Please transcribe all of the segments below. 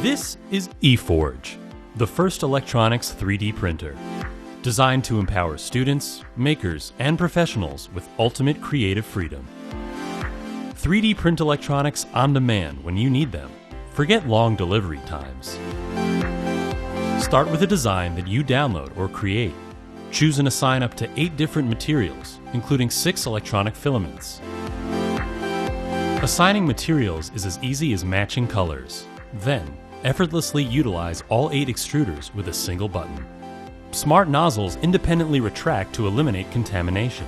This is eForge, the first electronics 3D printer, designed to empower students, makers, and professionals with ultimate creative freedom. 3D print electronics on demand when you need them. Forget long delivery times. Start with a design that you download or create. Choose and assign up to 8 different materials, including 6 electronic filaments. Assigning materials is as easy as matching colors. Then, effortlessly utilize all 8 extruders with a single button. Smart nozzles independently retract to eliminate contamination.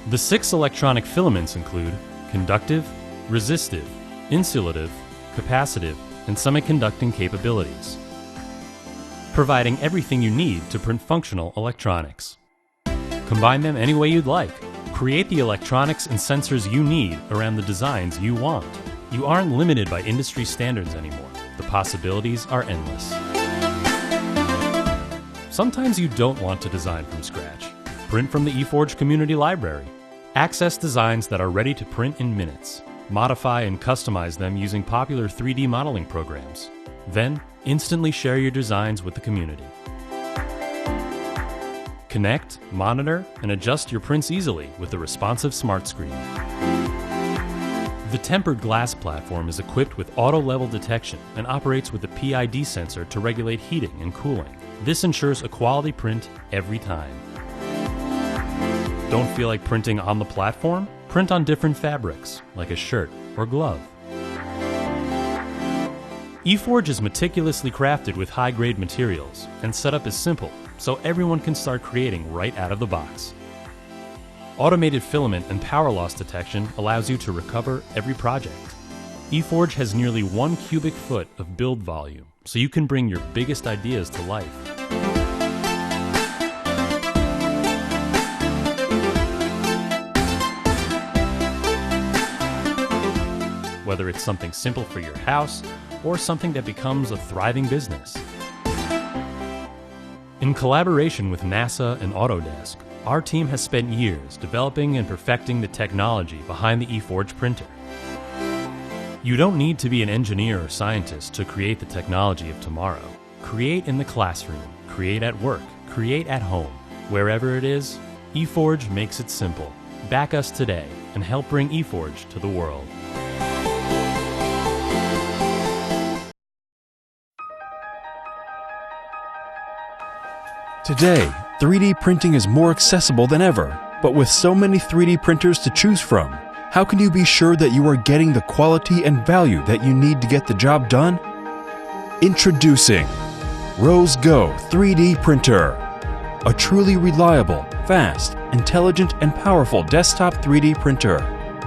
The 6 electronic filaments include conductive, resistive, insulative, capacitive, and semiconducting capabilities, providing everything you need to print functional electronics. Combine them any way you'd like. Create the electronics and sensors you need around the designs you want. You aren't limited by industry standards anymore. The possibilities are endless. Sometimes you don't want to design from scratch. Print from the eForge Community Library. Access designs that are ready to print in minutes. Modify and customize them using popular 3D modeling programs. Then, instantly share your designs with the community. Connect, monitor, and adjust your prints easily with the responsive smart screen. The tempered glass platform is equipped with auto-level detection and operates with a PID sensor to regulate heating and cooling. This ensures a quality print every time. Don't feel like printing on the platform? Print on different fabrics, like a shirt or glove. eForge is meticulously crafted with high-grade materials, and setup is simple, so everyone can start creating right out of the box. Automated filament and power loss detection allows you to recover every project. eForge has nearly 1 cubic foot of build volume, so you can bring your biggest ideas to life. Whether it's something simple for your house or something that becomes a thriving business. In collaboration with NASA and Autodesk, our team has spent years developing and perfecting the technology behind the eForge printer. You don't need to be an engineer or scientist to create the technology of tomorrow. Create in the classroom, create at work, create at home. Wherever it is, eForge makes it simple. Back us today and help bring eForge to the world. Today, 3D printing is more accessible than ever, but with so many 3D printers to choose from, how can you be sure that you are getting the quality and value that you need to get the job done? Introducing Rose Go 3D Printer, a truly reliable, fast, intelligent, and powerful desktop 3D printer.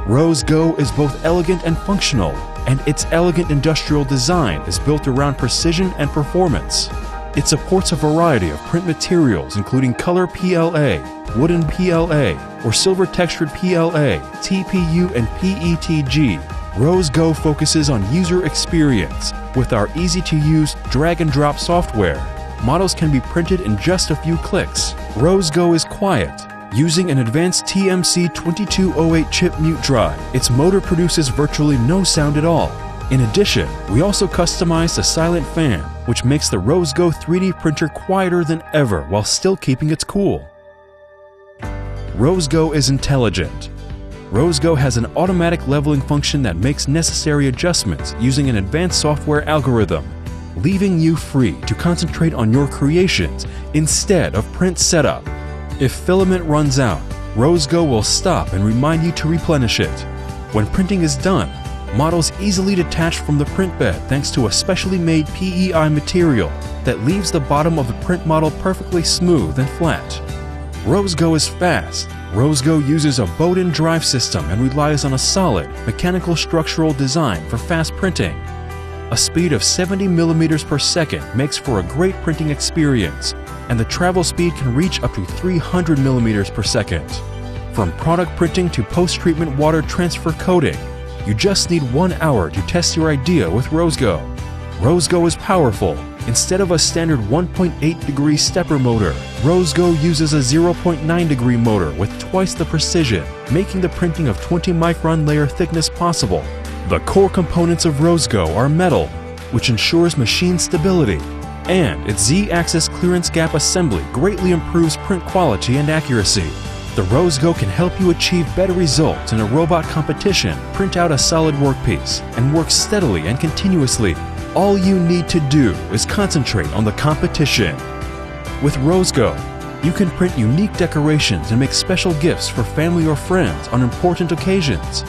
Rose Go is both elegant and functional, and its elegant industrial design is built around precision and performance. It supports a variety of print materials including color PLA, wooden PLA, or silver textured PLA, TPU, and PETG. Rose Go focuses on user experience. With our easy-to-use drag-and-drop software, models can be printed in just a few clicks. Rose Go is quiet. Using an advanced TMC 2208 chip mute drive, its motor produces virtually no sound at all. In addition, we also customized a silent fan, which makes the Rose Go 3D printer quieter than ever while still keeping its cool. Rose Go is intelligent. Rose Go has an automatic leveling function that makes necessary adjustments using an advanced software algorithm, leaving you free to concentrate on your creations instead of print setup. If filament runs out, Rose Go will stop and remind you to replenish it. When printing is done, models easily detach from the print bed thanks to a specially made PEI material that leaves the bottom of the print model perfectly smooth and flat. Rose Go is fast. Rose Go uses a Bowden drive system and relies on a solid, mechanical structural design for fast printing. A speed of 70 millimeters per second makes for a great printing experience, and the travel speed can reach up to 300 millimeters per second. From product printing to post-treatment water transfer coating, you just need 1 hour to test your idea with Rose Go. Rose Go is powerful. Instead of a standard 1.8 degree stepper motor, Rose Go uses a 0.9 degree motor with twice the precision, making the printing of 20 micron layer thickness possible. The core components of Rose Go are metal, which ensures machine stability, and its Z-axis clearance gap assembly greatly improves print quality and accuracy. The RoseGo can help you achieve better results in a robot competition, print out a solid workpiece, and work steadily and continuously. All you need to do is concentrate on the competition. With RoseGo, you can print unique decorations and make special gifts for family or friends on important occasions.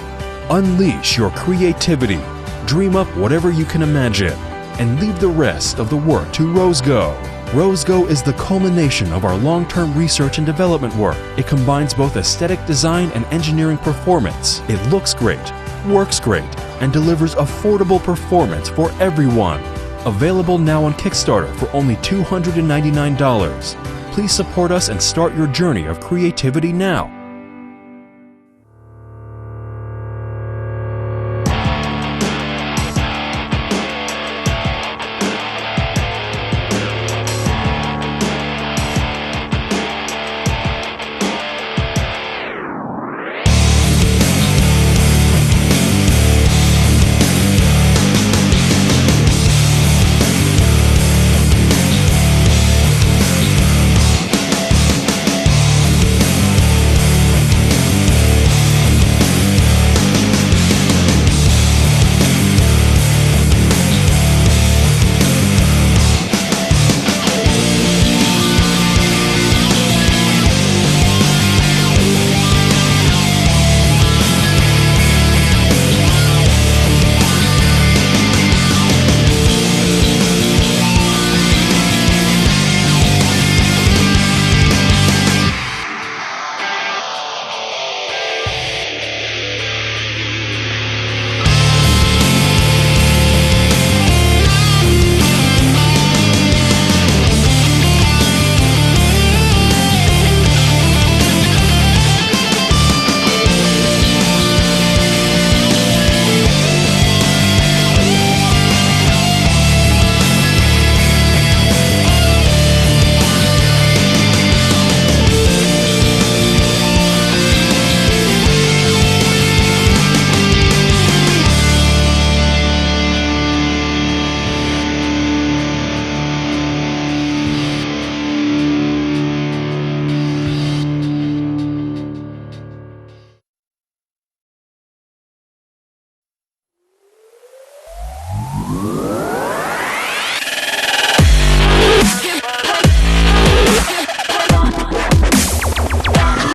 Unleash your creativity, dream up whatever you can imagine, and leave the rest of the work to RoseGo. RoseGo is the culmination of our long-term research and development work. It combines both aesthetic design and engineering performance. It looks great, works great, and delivers affordable performance for everyone. Available now on Kickstarter for only $299. Please support us and start your journey of creativity now.